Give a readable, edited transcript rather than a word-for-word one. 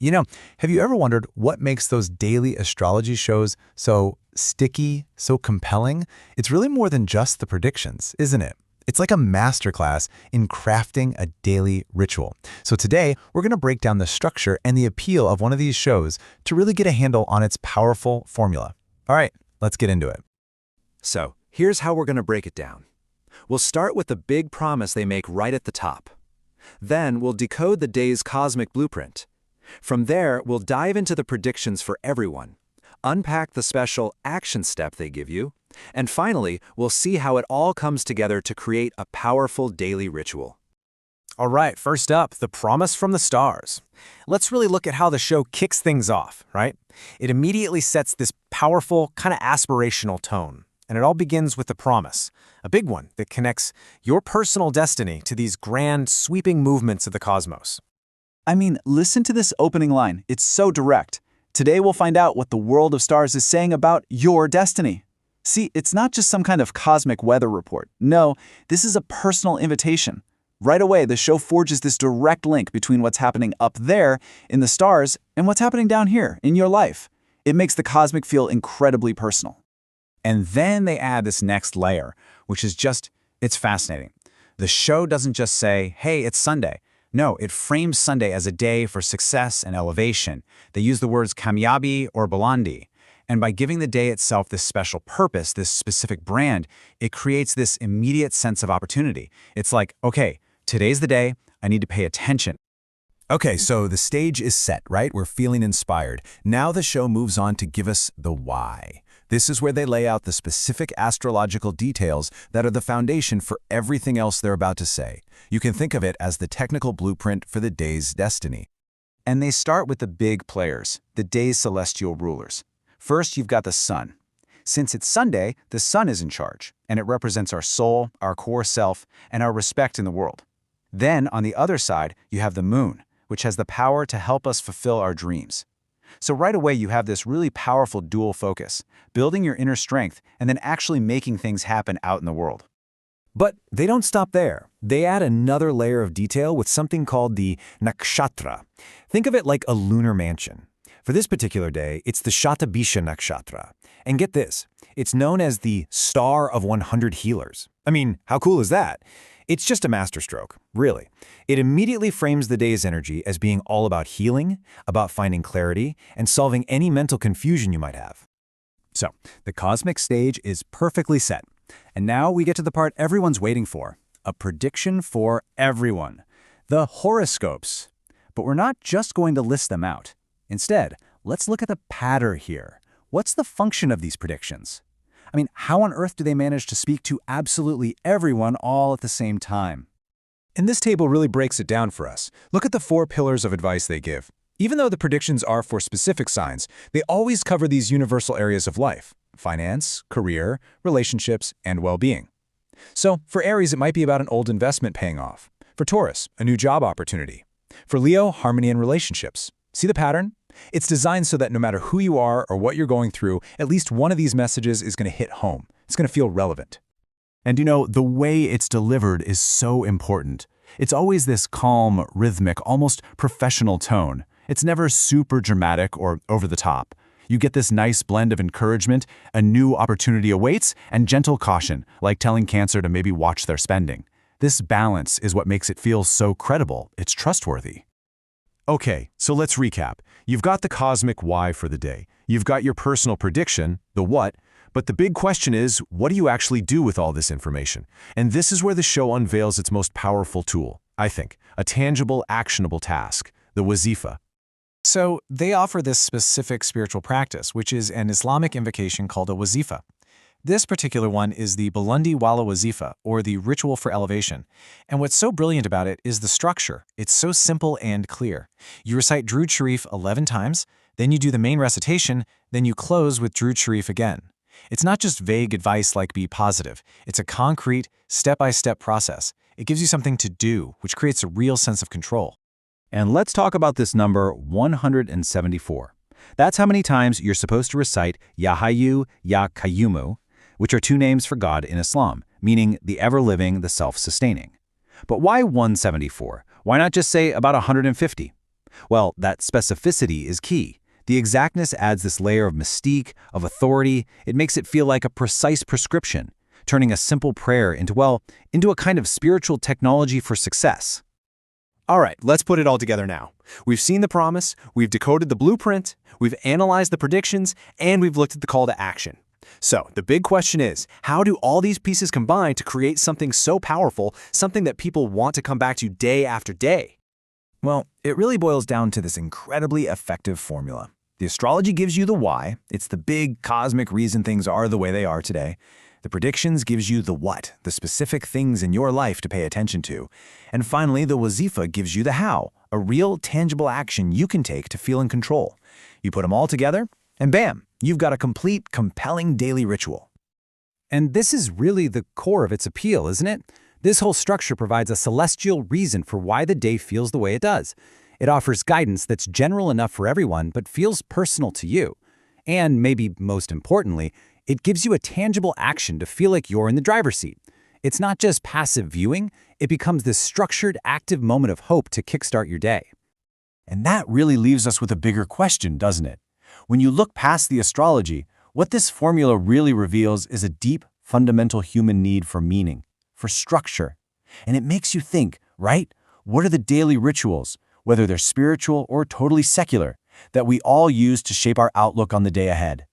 You know, have you ever wondered what makes those daily astrology shows so sticky, so compelling? It's really more than just the predictions, isn't it? It's like a masterclass in crafting a daily ritual. So today, we're going to break down the structure and the appeal of one of these shows to really get a handle on its powerful formula. All right, let's get into it. So, here's how we're going to break it down. We'll start with the big promise they make right at the top. Then, we'll decode the day's cosmic blueprint. From there, we'll dive into the predictions for everyone, unpack the special action step they give you, and finally, we'll see how it all comes together to create a powerful daily ritual. All right, first up, the promise from the stars. Let's really look at how the show kicks things off, right? It immediately sets this powerful, kind of aspirational tone. And it all begins with the promise, a big one that connects your personal destiny to these grand, sweeping movements of the cosmos. I mean, listen to this opening line. It's so direct. Today we'll find out what the world of stars is saying about your destiny. See, it's not just some kind of cosmic weather report. No, this is a personal invitation. Right away, the show forges this direct link between what's happening up there in the stars and what's happening down here in your life. It makes the cosmic feel incredibly personal. And then they add this next layer, which is it's fascinating. The show doesn't just say, hey, it's Sunday. No, it frames Sunday as a day for success and elevation. They use the words kamyabi or bulandi. And by giving the day itself this special purpose, this specific brand, it creates this immediate sense of opportunity. It's like, okay, today's the day, I need to pay attention. Okay, so the stage is set, right? We're feeling inspired. Now the show moves on to give us the why. This is where they lay out the specific astrological details that are the foundation for everything else they're about to say. You can think of it as the technical blueprint for the day's destiny. And they start with the big players, the day's celestial rulers. First, you've got the sun. Since it's Sunday, the sun is in charge, and it represents our soul, our core self, and our respect in the world. Then, on the other side, you have the moon, which has the power to help us fulfill our dreams. So right away, you have this really powerful dual focus, building your inner strength and then actually making things happen out in the world. But they don't stop there. They add another layer of detail with something called the nakshatra. Think of it like a lunar mansion. For this particular day, it's the Shatabhisha Nakshatra. And get this, it's known as the Star of 100 Healers. I mean, how cool is that? It's just a masterstroke, really. It immediately frames the day's energy as being all about healing, about finding clarity, and solving any mental confusion you might have. So, the cosmic stage is perfectly set. And now we get to the part everyone's waiting for, a prediction for everyone, the horoscopes. But we're not just going to list them out. Instead, let's look at the pattern here. What's the function of these predictions? I mean, how on earth do they manage to speak to absolutely everyone all at the same time? And this table really breaks it down for us. Look at the 4 pillars of advice they give. Even though the predictions are for specific signs, they always cover these universal areas of life: finance, career, relationships, and well-being. So, for Aries, it might be about an old investment paying off. For Taurus, a new job opportunity. For Leo, harmony in relationships. See the pattern? It's designed so that no matter who you are or what you're going through, at least one of these messages is going to hit home. It's going to feel relevant. And you know, the way it's delivered is so important. It's always this calm, rhythmic, almost professional tone. It's never super dramatic or over the top. You get this nice blend of encouragement, a new opportunity awaits, and gentle caution, like telling Cancer to maybe watch their spending. This balance is what makes it feel so credible. It's trustworthy. Okay, so let's recap. You've got the cosmic why for the day. You've got your personal prediction, the what, but the big question is, what do you actually do with all this information? And this is where the show unveils its most powerful tool, I think, a tangible, actionable task, the Wazifa. So they offer this specific spiritual practice, which is an Islamic invocation called a Wazifa. This particular one is the Bulundi Wala Wazifa, or the Ritual for Elevation. And what's so brilliant about it is the structure. It's so simple and clear. You recite Drood Sharif 11 times, then you do the main recitation, then you close with Drood Sharif again. It's not just vague advice like be positive. It's a concrete, step-by-step process. It gives you something to do, which creates a real sense of control. And let's talk about this number 174. That's how many times you're supposed to recite Ya Hayyu Ya Qayyumu, which are 2 names for God in Islam, meaning the ever-living, the self-sustaining. But why 174? Why not just say about 150? Well, that specificity is key. The exactness adds this layer of mystique, of authority. It makes it feel like a precise prescription, turning a simple prayer into, well, into a kind of spiritual technology for success. All right, let's put it all together now. We've seen the promise, we've decoded the blueprint, we've analyzed the predictions, and we've looked at the call to action. So, the big question is, how do all these pieces combine to create something so powerful, something that people want to come back to day after day? Well, it really boils down to this incredibly effective formula. The astrology gives you the why. It's the big cosmic reason things are the way they are today. The predictions gives you the what, the specific things in your life to pay attention to. And finally, the wazifa gives you the how, a real tangible action you can take to feel in control. You put them all together, and bam, you've got a complete, compelling daily ritual. And this is really the core of its appeal, isn't it? This whole structure provides a celestial reason for why the day feels the way it does. It offers guidance that's general enough for everyone but feels personal to you. And maybe most importantly, it gives you a tangible action to feel like you're in the driver's seat. It's not just passive viewing, it becomes this structured, active moment of hope to kickstart your day. And that really leaves us with a bigger question, doesn't it? When you look past the astrology, what this formula really reveals is a deep, fundamental human need for meaning, for structure. And it makes you think, right? What are the daily rituals, whether they're spiritual or totally secular, that we all use to shape our outlook on the day ahead?